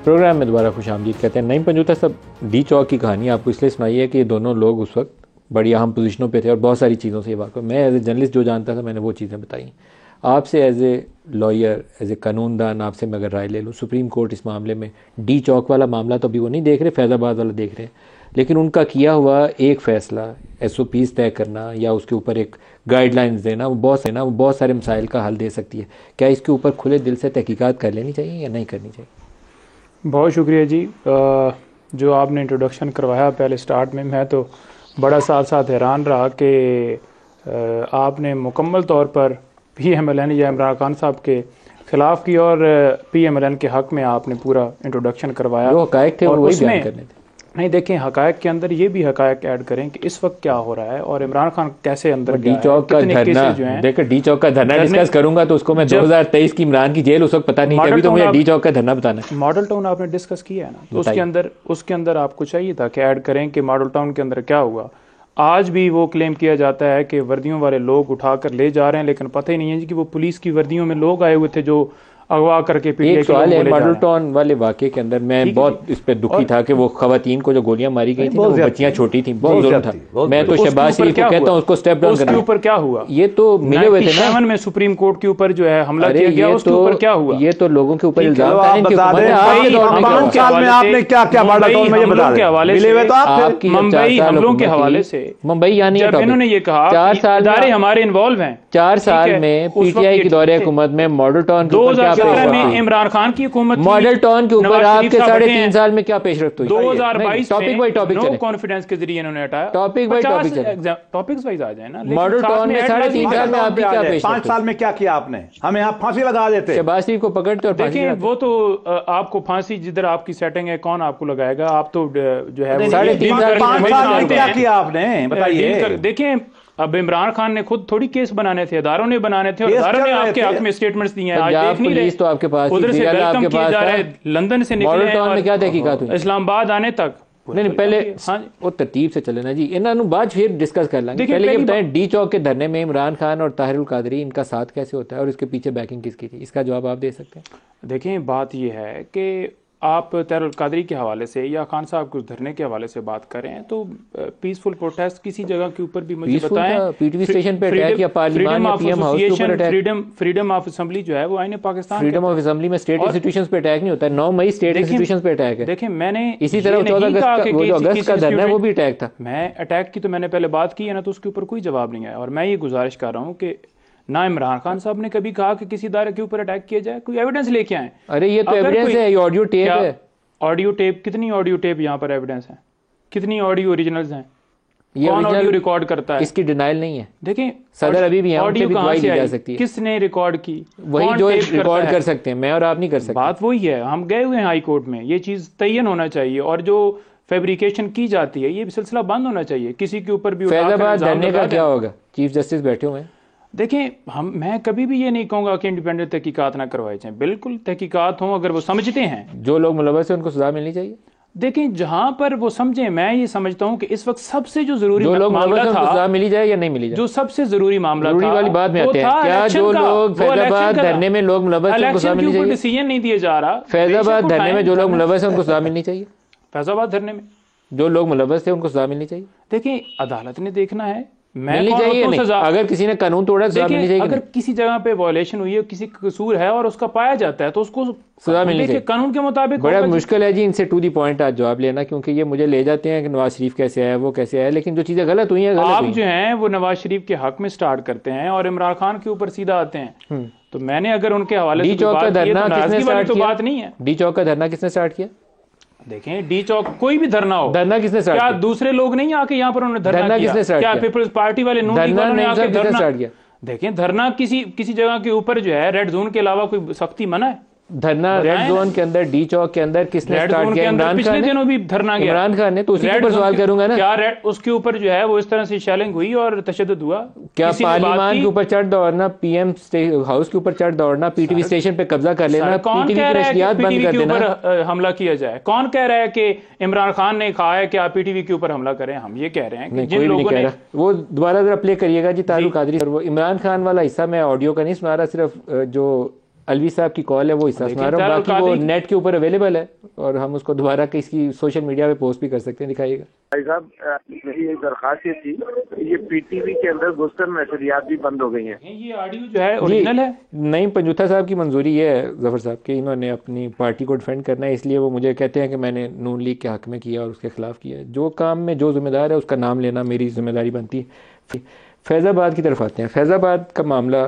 Programme में दोबारा खुश आमदीद कहते हैं। नईम पंजूता साहब, डी चौक की कहानी आपको इसलिए सुनाई है कि ये दोनों लोग उस वक्त बड़ी अहम पोजीशनों पे थे और बहुत सारी चीज़ों से ये वाक़, मैं एज ए जर्नलिस्ट जो जानता था मैंने वो चीज़ें बताई। आपसे as a lawyer, as a कानूनदान, आपसे मैं अगर राय ले लूँ, सुप्रीम कोर्ट इस मामले में डी चौक वाला मामला तो अभी वो नहीं देख रहे, फैज़ाबाद वाला देख रहे हैं, लेकिन उनका किया हुआ एक फ़ैसला SOPs तय करना या उसके ऊपर एक गाइडलाइंस देना वो बहुत सारे मसाइल का हल दे सकती है। क्या इसके ऊपर खुले दिल से तहकीकात कर लेनी चाहिए या नहीं करनी चाहिए? बहुत शुक्रिया जी। जो आपने इंट्रोडक्शन करवाया पहले स्टार्ट में, मैं तो बड़ा साथ साथ हैरान रहा कि आपने मुकम्मल तौर पर PMLN या इमरान खान साहब के ख़िलाफ़ की और PMLN के हक़ में आपने पूरा इंट्रोडक्शन करवाया। जो हक़ाइक़ थे वो वही बयान करने थे। नहीं, देखें, हक़ाइक़ के अंदर ये भी हक़ाइक़ ऐड करें कि इस वक्त क्या हो रहा है और इमरान खान कैसे अंदर डी चौक का धरना, देखो डी चौक का धरना डिस्कस करूंगा तो उसको मैं 2023 की इमरान की जेल उस वक्त पता नहीं थी, अभी तो मुझे डी चौक का धरना बताना है। मॉडल टाउन आपने डिस्कस किया है ना, तो उसके अंदर आपको चाहिए था कि ऐड करें कि मॉडल टाउन के अंदर क्या हुआ। आज भी वो क्लेम किया जाता है कि वर्दियों वाले लोग उठाकर ले जा रहे हैं, लेकिन पता ही नहीं है कि वो पुलिस की वर्दियों में लोग आए हुए थे जो अगवा करके एक सवाल है, मॉडल टाउन वाले वाक़े के अंदर मैं बहुत इस पे दुखी था कि वो खवातीन को जो गोलियां मारी गई थी, वो बच्चियां छोटी थी, बहुत जुल्म था। मैं तो शहबाज शरीफ को कहता हूं उसको स्टेप डाउन करना। उसके ऊपर क्या हुआ? ये तो मिले हुए थे ना में सुप्रीम कोर्ट के ऊपर जो है हमला किया गया, उसके ऊपर क्या हुआ? ये तो लोगों के ऊपर इल्जाम था। आपने क्या क्या मॉडल टाउन में ये बता के हवाले से, मुंबई हमलों के हवाले से, मुंबई यानी जब इन्होंने ये कहा 4 साल हमारे इन्वॉल्व हैं, 4 साल में PTI की दौरे हुकूमत में मॉडल टाउन 2011 में इमरान खान की हुकूमत, मॉडल टाउन के ऊपर आपके 3.5 साल में क्या पेशरफ्त हुई? 2022 topic by topic no confidence के जरिए इन्होंने हटाया। Topic by topic, topics wise आ जाए ना। मॉडल टाउन में 3.5 साल में आपकी क्या पेशरफ्त? 5 साल में क्या किया आपने? हमें आप फांसी लगा देते। शहबाज शरीफ को पकड़ते और देखिए, वो तो आपको फांसी जिधर आपकी सेटिंग है कौन आपको लगाएगा? आप तो जो है 3.5 साल में क्या किया आपने, बताइए। देखें, अब इमरान खान ने खुद थोड़ी केस बनाने थे, अदारों ने बनाने थे और अदारों ने आपके हक में स्टेटमेंट्स दिए हैं। आज देख नहीं रहे, तो आपके पास उधर से वेलकम किए जा रहे हैं, लंदन से निकले हैं और क्या तहकीकात हुई इस्लामाबाद आने तक। नहीं पहले वो तरतीब से चले ना जी, इन्होंने बाद फिर डिस्कस कर लेंगे। पहले ये बताएं, डी चौक के धरने में इमरान खान और ताहिर उल कादरी, इनका साथ कैसे होता है और इसके पीछे बैकिंग किसकी थी? इसका जवाब आप दे सकते हैं? देखें, बात यह है कि आप ताहिर उल कादरी के हवाले से या खान साहब के धरने के हवाले से बात करें तो पीसफुल प्रोटेस्ट किसी जगह के ऊपर भी मुझे बताएं। PTV स्टेशन पे अटैक या पार्लियामेंट या PM हाउस के ऊपर अटैक, फ्रीडम ऑफ असेंबली जो है वो आईने पाकिस्तान, फ्रीडम ऑफ असेंबली में स्टेट इंस्टीट्यूशंस पे अटैक नहीं होता है। 9 मई स्टेट इंस्टीट्यूशंस पे अटैक है। देखें, मैंने इसी तरह 14 अगस्त का धरना वो भी अटैक था। मैं अटैक की तो मैंने पहले बात की है ना, तो उसके ऊपर कोई जवाब नहीं आया। और मैं ये गुजारिश कर रहा हूँ कि ना इमरान खान साहब ने कभी कहा कि किसी इदारे के ऊपर अटैक किया जाए, कोई एविडेंस लेके आए। अरे ये तो एविडेंस है, ये ऑडियो टेप है। ऑडियो टेप, कितनी ऑडियो टेप यहाँ पर एविडेंस है? कितनी ऑडियो ओरिजिनल्स हैं? ये कौन ऑडियो रिकॉर्ड करता है? इसकी डिनाइल नहीं है। देखें, सदर अभी भी है, ऑडियो कहाँ से जा सकती है? किसने रिकॉर्ड की? वही जो रिकॉर्ड कर सकते हैं, मैं और आप नहीं कर सकते। बात वही है, हम गए हुए हैं हाई कोर्ट में, ये चीज तयन होना चाहिए और जो फैब्रिकेशन की जाती है ये सिलसिला बंद होना चाहिए। किसी के ऊपर भी फैज़ाबाद धरने का क्या होगा? चीफ जस्टिस बैठे हुए हैं। देखें, मैं कभी भी ये नहीं कहूंगा कि इंडिपेंडेंट तहकीकात ना करवाई जाए, बिल्कुल तहकीकात हों, अगर वो समझते हैं जो लोग मुलव्वस हैं उनको सजा मिलनी चाहिए। देखें, जहां पर वो समझे, मैं ये समझता हूं कि इस वक्त सबसे जो जरूरी मामला था, सजा मिली जाए या नहीं मिली जाए, जो सबसे जरूरी मामला था, वाली बात में आते हैं, क्या जो लोग फैज़ाबाद धरने में लोग मुलव्वस हैं उनको सजा मिलनी चाहिए? डिसीजन नहीं दिया जा रहा। फैज़ाबाद धरने में जो लोग मुलव्वस हैं उनको सजा मिलनी चाहिए। फैज़ाबाद धरने में जो लोग मुलव्वस थे उनको सजा मिलनी चाहिए। देखिए, अदालत ने देखना है, मिलनी चाहिए नहीं। अगर किसी ने कानून तोड़ा सजा मिलनी चाहिए। अगर किसी जगह पे वायलेशन हुई है, किसी कसूर है और उसका पाया जाता है तो उसको सजा मिलनी चाहिए कानून के मुताबिक। बड़ा मुश्किल है जी इनसे टू दी पॉइंट आज जवाब लेना, क्योंकि ये मुझे ले जाते हैं कि नवाज शरीफ कैसे आया, वो कैसे आया, लेकिन जो चीजें गलत हुई हैं, आप जो हैं वो नवाज शरीफ के हक में स्टार्ट करते हैं और इमरान खान के ऊपर सीधा आते हैं। तो मैंने अगर उनके हवाले डी चौक का धरना किसने स्टार्ट किया? बात नहीं है। डी चौक का धरना किसने स्टार्ट किया? देखें, डी चौक कोई भी धरना हो, धरना किसने स्टार्ट किया? क्या दूसरे लोग नहीं आके यहाँ पर उन्होंने धरना किसने स्टार्ट किया? क्या पीपल्स पार्टी वाले नून लीग वालों ने आके धरना स्टार्ट किया? देखें, धरना किसी जगह के ऊपर जो है रेड जोन के अलावा कोई सख्ती मना है? धरना रेड जोन के अंदर, डी चौक के अंदर किसने स्टार्ट किया? इमरान खान। पिछले दिनों भी धरना गया इमरान खान ने, तो उसी पर सवाल करूंगा ना, क्या उसके ऊपर जो है वो इस तरह से शेलिंग हुई और तशद्दुद हुआ? क्या पार्लियामेंट के ऊपर चढ़ दौड़ना, PM हाउस के ऊपर चढ़ दौड़ना, PTV स्टेशन पे कब्जा कर लेना, PTV की नशरियात बंद कर देना, हमला किया जाए? कौन कह रहा है कि इमरान खान ने कहा है कि आप PTV के ऊपर हमला करें? हम ये कह रहे हैं कि जिन लोगों ने, वो दोबारा जरा प्ले करिएगा जी तारुल कादरी। वो इमरान खान वाला हिस्सा मैं ऑडियो का नहीं सुना रहा, सिर्फ जो अलवी साहब की कॉल है, वो हिस्सा सुना रहा हूँ, बाकी वो नेट के ऊपर अवेलेबल है और हम उसको दोबारा किसी सोशल मीडिया पे पोस्ट भी कर सकते हैं। दिखाइएगा भाई साहब, मेरी एक दरखास्त ये थी, ये पीटीवी के अंदर घुसकर नशरियात भी बंद हो गई हैं। ये ऑडियो जो है ओरिजिनल है। नईम पंजूथा साहब की मंजूरी ये है जफर साहब कि इन्होंने अपनी पार्टी को डिफेंड करना है, इसलिए वो मुझे कहते हैं कि मैंने नून लीग के हक में किया और उसके खिलाफ किया। जो काम में जो जिम्मेदार है उसका नाम लेना मेरी जिम्मेदारी बनती है। फैज़ाबाद की तरफ आते हैं। फैज़ाबाद का मामला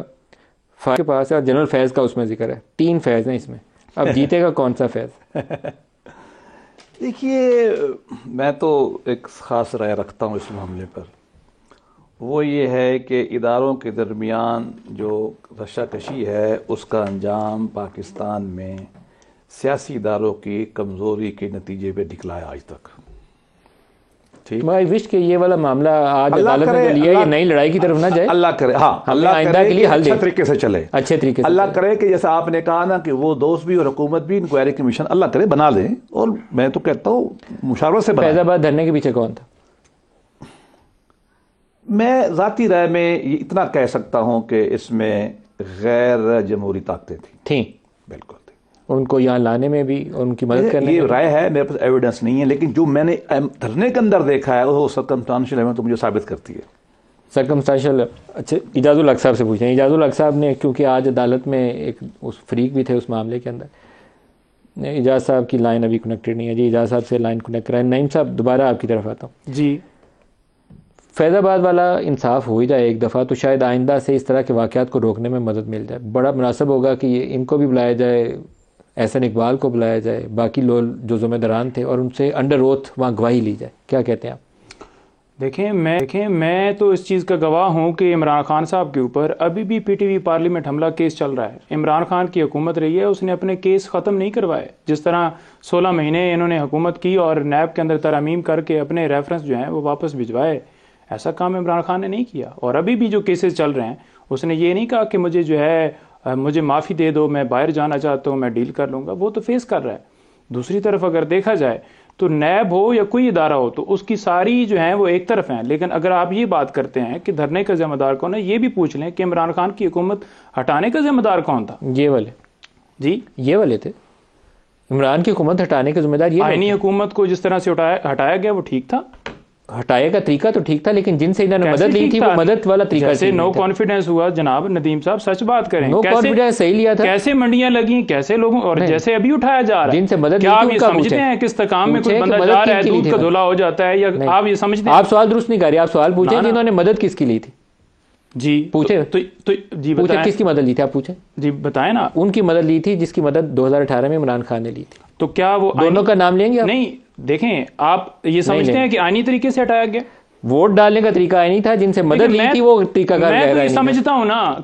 के पास है और जनरल फैज़ का उसमें जिक्र है। 3 फैज़ हैं इसमें, अब जीतेगा कौन सा फैज़? देखिए, मैं तो एक ख़ास राय रखता हूँ इस मामले पर। वो ये है कि इदारों के दरमियान जो रशाकशी है उसका अंजाम पाकिस्तान में सियासी इदारों की कमज़ोरी के नतीजे पे निकला है आज तक। ठीक, मैं विश के ये वाला मामला आज अदालत में लिया, ये नई लड़ाई की तरफ ना जाए। अल्लाह करे, हाँ, अल्लाह आइंदा करे के लिए हल अच्छे तरीके से चले, अच्छे तरीके से अल्लाह करे कि जैसा आपने कहा ना कि वो दोस्त भी और हुकूमत भी इंक्वायरी कमीशन अल्लाह करे बना लें। और मैं तो कहता हूँ मुशावरत से बनाएं। फैज़ाबाद धरने के पीछे कौन था? मैं ज़ाती राय में ये इतना कह सकता हूँ कि इसमें गैर जमहूरी ताकतें थी। बिल्कुल। उनको यहाँ लाने में भी उनकी मदद करने ये राय है, मेरे पास एविडेंस नहीं है, लेकिन जो मैंने धरने के अंदर देखा है वो सर्कमस्टांशियल एविडेंस तो मुझे साबित करती है। सर्कमस्टांशियल, अच्छा इजाजुल हक साहब से पूछें। इजाजुल हक साहब ने, क्योंकि आज अदालत में एक उस फरीक भी थे उस मामले के अंदर, इजाज साहब की लाइन अभी कनेक्टेड नहीं है जी। इजाज साहब से लाइन कनेक्ट कराएं। नईम साहब दोबारा आपकी तरफ आता हूँ जी। फैज़ाबाद वाला इंसाफ हो ही जाए एक दफ़ा तो शायद आइंदा से इस तरह के वाक़यात को रोकने में मदद मिल जाए। बड़ा मुनासिब होगा कि ये इनको भी बुलाया जाए, एहसन इकबाल को बुलाया जाए, बाकी लोग जो ज़िम्मेदारान थे, और उनसे अंडर ओथ वहाँ गवाही ली जाए। क्या कहते हैं आप? देखें मैं तो इस चीज़ का गवाह हूँ कि इमरान खान साहब के ऊपर अभी भी पीटीवी पार्लियामेंट हमला केस चल रहा है। इमरान खान की हुकूमत रही है, उसने अपने केस ख़त्म नहीं करवाए। जिस तरह 16 महीने इन्होंने हुकूमत की और नैब के अंदर तरमीम करके अपने रेफरेंस जो हैं वो वापस भिजवाए, ऐसा काम इमरान खान ने नहीं किया। और अभी भी जो केसेस चल रहे हैं उसने ये नहीं कहा कि मुझे जो है मुझे माफ़ी दे दो, मैं बाहर जाना चाहता हूँ, मैं डील कर लूँगा। वो तो फेस कर रहा है। दूसरी तरफ अगर देखा जाए तो नैब हो या कोई इदारा हो तो उसकी सारी जो है वो एक तरफ हैं। लेकिन अगर आप ये बात करते हैं कि धरने का जिम्मेदार कौन है, ये भी पूछ लें कि इमरान खान की हुकूमत हटाने का जिम्मेदार कौन था? ये वाले जी, ये वाले थे। इमरान की हुकूमत हटाने का जिम्मेदार ये आईनी हुकूमत को जिस तरह से हटाया गया वो ठीक था। हटाए का तरीका तो ठीक था, लेकिन जिनसे इन्होंने मदद ली थी वो मदद वाला तरीका जैसे नो कॉन्फिडेंस हुआ। जनाब नदीम साहब सच बात करें, नो कॉन्फिडेंस सही लिया था, कैसे मंडियां लगी, कैसे लोगों, और जैसे अभी उठाया जा रहा है जिनसे मदद क्या आप ये समझते हैं कि इस्तकाम में कोई बंदा जा रहा है दूध का धुला हो जाता है, या आप ये समझते हैं? आप सवाल दुरुस्त नहीं कर रहे, आप सवाल पूछे कि इन्होंने मदद किसकी ली थी। जी पूछे जी पूछे किसकी मदद ली थी, आप पूछे जी, बताएं ना। उनकी मदद ली थी जिसकी मदद 2018 में इमरान खान ने ली थी। तो क्या वो दोनों का नाम लेंगे आप? नहीं, देखें आप ये समझते हैं कि आईनी तरीके से हटाया गया? वोट डालने का तरीका नहीं था, जिनसे मदद ली थी वो तरीका मैं तो ये समझता हूँ ना